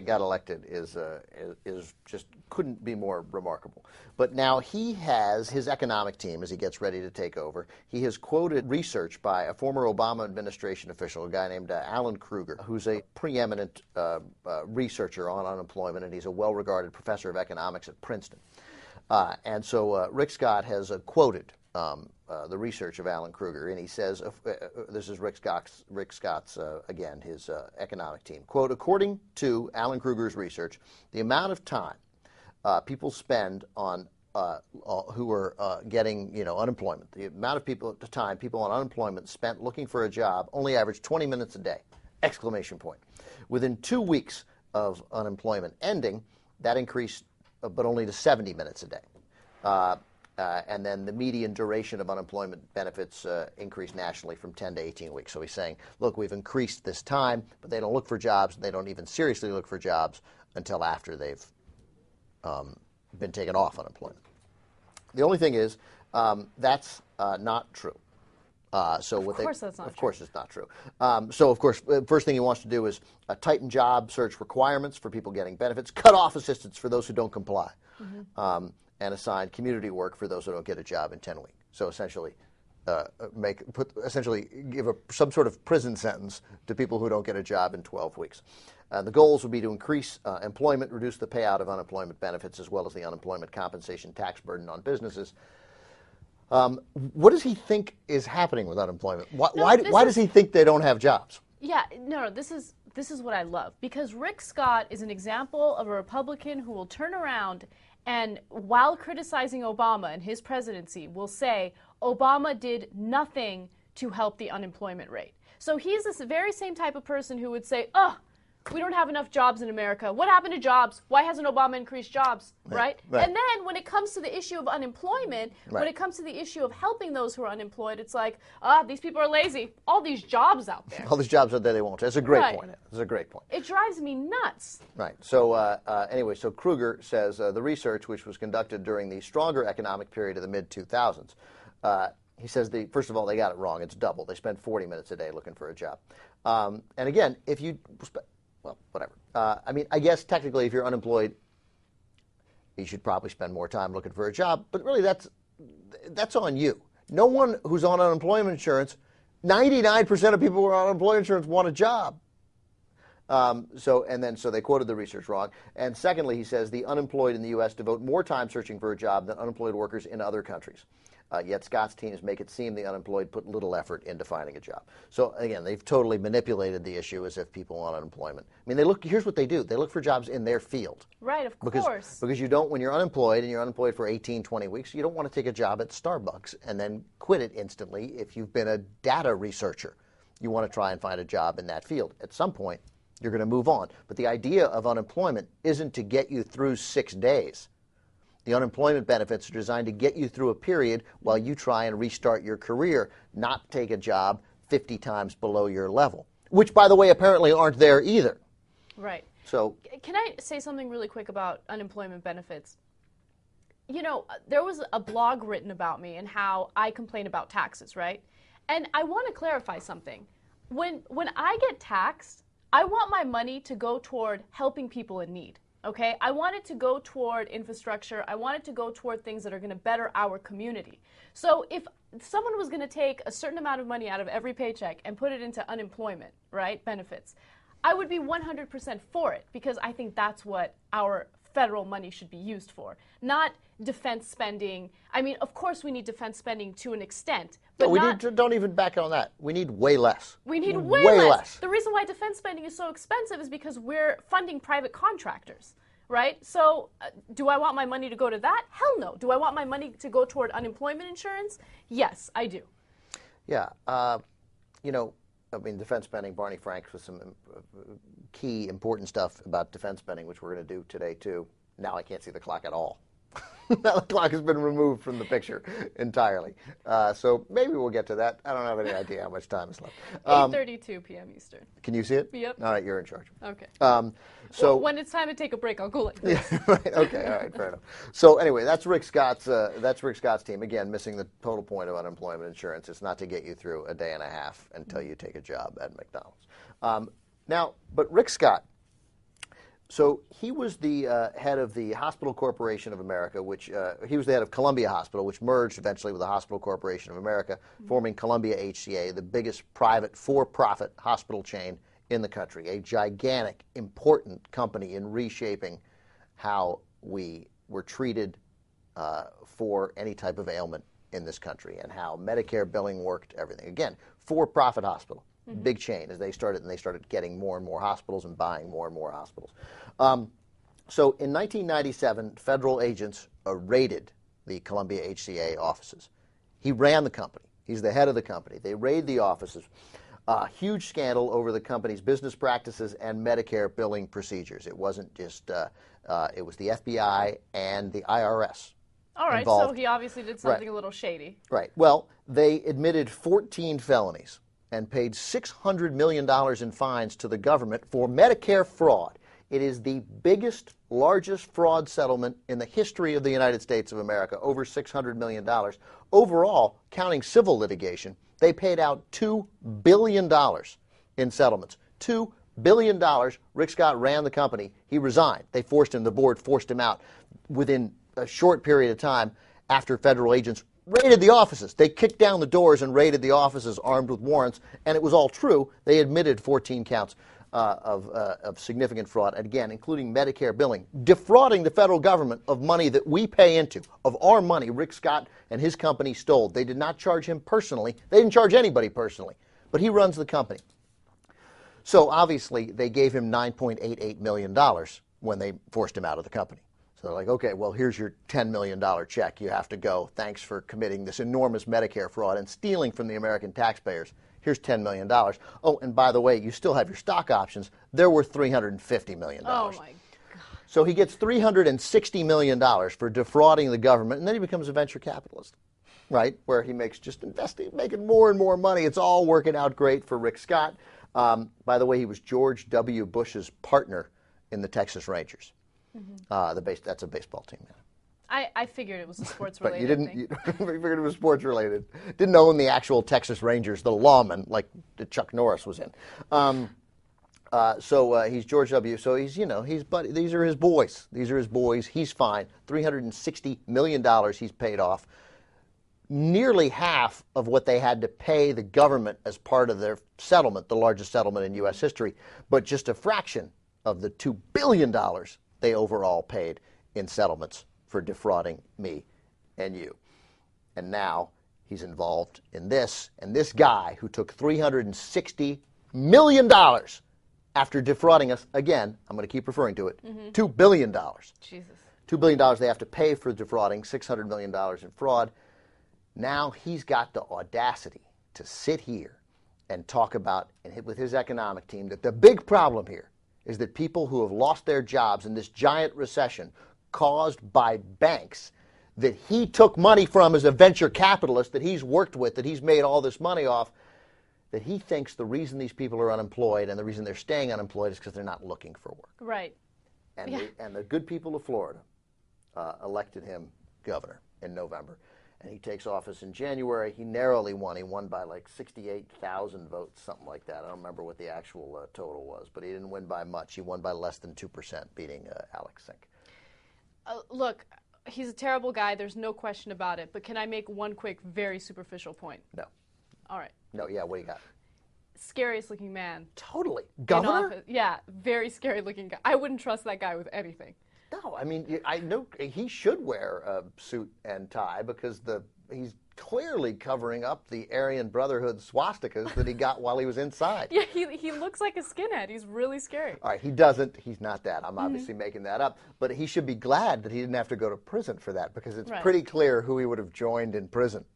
got elected is just couldn't be more remarkable. But now he has his economic team as he gets ready to take over. He has quoted research by a former Obama administration official, a guy named Alan Kruger, who's a preeminent researcher on unemployment, and he's a well-regarded professor of economics at Princeton. And so Rick Scott has quoted the research of Alan Kruger, and he says, this is Rick Scott's again, his economic team. Quote, according to Alan Kruger's research, the amount of time people spend on who are getting unemployment, the amount of time people on unemployment spent looking for a job only averaged 20 minutes a day! Exclamation point. Within 2 weeks of unemployment ending, that increased, but only to 70 minutes a day. And then the median duration of unemployment benefits increased nationally from 10 to 18 weeks. So he's saying, look, we've increased this time, but they don't look for jobs. They don't even seriously look for jobs until after they've been taken off unemployment. The only thing is, that's not true. Of course it's not true. So, of course, the first thing he wants to do is tighten job search requirements for people getting benefits, cut off assistance for those who don't comply, and assign community work for those who don't get a job in 10 weeks. So essentially, give some sort of prison sentence to people who don't get a job in 12 weeks. The goals would be to increase employment, reduce the payout of unemployment benefits, as well as the unemployment compensation tax burden on businesses. What does he think is happening with unemployment? Why does he think they don't have jobs? Yeah, no, this is what I love, because Rick Scott is an example of a Republican who will turn around and, while criticizing Obama and his presidency, will say Obama did nothing to help the unemployment rate. So he's this very same type of person who would say, oh, we don't have enough jobs in America. What happened to jobs? Why hasn't Obama increased jobs? Right? And then when it comes to the issue of unemployment, when it comes to the issue of helping those who are unemployed, it's like, these people are lazy. All these jobs out there. All these jobs out there they won't. That's a great point. That's a great point. It drives me nuts. Right. So anyway, so Kruger says the research, which was conducted during the stronger economic period of the mid-2000s, he says, first of all, they got it wrong. It's double. They spend 40 minutes a day looking for a job. And again, if you... Well, whatever. I mean, I guess technically if you're unemployed, you should probably spend more time looking for a job. But really, that's on you. No one who's on unemployment insurance, 99% of people who are on unemployment insurance want a job. So they quoted the research wrong. And secondly, he says the unemployed in the U.S. devote more time searching for a job than unemployed workers in other countries. Yet Scott's teams make it seem the unemployed put little effort into finding a job. So again, they've totally manipulated the issue as if people on unemployment. I mean, here's what they do. They look for jobs in their field. Right, of course. Because you don't, when you're unemployed and you're unemployed for 18, 20 weeks, you don't want to take a job at Starbucks and then quit it instantly if you've been a data researcher. You want to try and find a job in that field. At some point, you're going to move on. But the idea of unemployment isn't to get you through 6 days. The unemployment benefits are designed to get you through a period while you try and restart your career, not take a job 50 times below your level, which, by the way, apparently aren't there either. Right. So, can I say something really quick about unemployment benefits? You know, there was a blog written about me and how I complain about taxes, right? And I want to clarify something. When I get taxed, I want my money to go toward helping people in need. Okay, I want it to go toward infrastructure. I want it to go toward things that are going to better our community. So if someone was going to take a certain amount of money out of every paycheck and put it into unemployment, right, benefits, I would be 100% for it, because I think that's what our federal money should be used for, not defense spending. I mean, of course we need defense spending to an extent, but don't even back on that. We need way less. We need way less. The reason why defense spending is so expensive is because we're funding private contractors, right? So do I want my money to go to that? Hell no. Do I want my money to go toward unemployment insurance? Yes, I do. Yeah. You know, I mean, defense spending, Barney Frank with some key important stuff about defense spending, which we're going to do today, too. Now I can't see the clock at all. The clock has been removed from the picture entirely. So maybe we'll get to that. I don't have any idea how much time is left. 8:32 p.m. Eastern. Can you see it? Yep. All right, you're in charge. Okay. So when it's time to take a break, I'll go like this. Yeah, right. Okay. All right. Fair enough. So anyway, that's Rick Scott's team. Again, missing the total point of unemployment insurance. It's not to get you through a day and a half until you take a job at McDonald's. Now, but Rick Scott So he was the head of the Hospital Corporation of America, which he was the head of Columbia Hospital, which merged eventually with the Hospital Corporation of America, forming Columbia HCA, the biggest private for-profit hospital chain in the country, a gigantic, important company in reshaping how we were treated for any type of ailment in this country and how Medicare billing worked, everything. Again, for-profit hospital. Big chain as they started getting more and more hospitals and buying more and more hospitals. So in 1997, federal agents raided the Columbia HCA offices. He ran the company. He's the head of the company. They raid the offices. Huge scandal over the company's business practices and Medicare billing procedures. It wasn't just, it was the FBI and the IRS. All right, involved. so he obviously did something a little shady. Right. Well, they admitted 14 felonies and paid $600 million in fines to the government for Medicare fraud. It is the biggest, largest fraud settlement in the history of the United States of America, over $600 million. Overall, counting civil litigation, they paid out $2 billion in settlements. $2 billion. Rick Scott ran the company. He resigned. They forced him, the board forced him out within a short period of time after federal agents raided the offices. They kicked down the doors and raided the offices armed with warrants, and it was all true. They admitted 14 counts of significant fraud, and again, including Medicare billing, defrauding the federal government of money that we pay into, of our money Rick Scott and his company stole. They did not charge him personally. They didn't charge anybody personally, but he runs the company. So obviously, they gave him $9.88 million when they forced him out of the company. So they're like, okay, well, here's your $10 million check. You have to go. Thanks for committing this enormous Medicare fraud and stealing from the American taxpayers. Here's $10 million. Oh, and by the way, you still have your stock options. They're worth $350 million. Oh, my God. So he gets $360 million for defrauding the government, and then he becomes a venture capitalist, right, where he makes just investing, making more and more money. It's all working out great for Rick Scott. By the way, he was George W. Bush's partner in the Texas Rangers. That's a baseball team. I figured it was a sports-related But you didn't. thing. You figured it was sports-related. Didn't own the actual Texas Rangers, the lawman, like Chuck Norris was in. So he's George W. So he's, buddy. These are his boys. He's fine. $360 million he's paid off. Nearly half of what they had to pay the government as part of their settlement, the largest settlement in U.S. history, but just a fraction of the $2 billion they overall paid in settlements for defrauding me and you. And now he's involved in this. And this guy who took $360 million after defrauding us, again, I'm going to keep referring to it, $2 billion. Jesus. $2 billion they have to pay for defrauding, $600 million in fraud. Now he's got the audacity to sit here and talk about, and with his economic team, that the big problem here is that people who have lost their jobs in this giant recession caused by banks that he took money from as a venture capitalist that he's worked with, that he's made all this money off, that he thinks the reason these people are unemployed and the reason they're staying unemployed is because they're not looking for work. Right. And the good people of Florida elected him governor in November. And he takes office in January. He narrowly won. He won by like 68,000 votes, something like that. I don't remember what the actual total was, but he didn't win by much. He won by less than 2%, beating Alex Sink. Look, he's a terrible guy. There's no question about it. But can I make one quick, very superficial point? No. All right. No, yeah, what do you got? Scariest looking man. Totally. Governor? Yeah, very scary looking guy. I wouldn't trust that guy with anything. No, I mean, I know he should wear a suit and tie because he's clearly covering up the Aryan Brotherhood swastikas that he got while he was inside. Yeah, he looks like a skinhead. He's really scary. All right, he doesn't. He's not that. I'm obviously making that up. But he should be glad that he didn't have to go to prison for that because it's pretty clear who he would have joined in prison.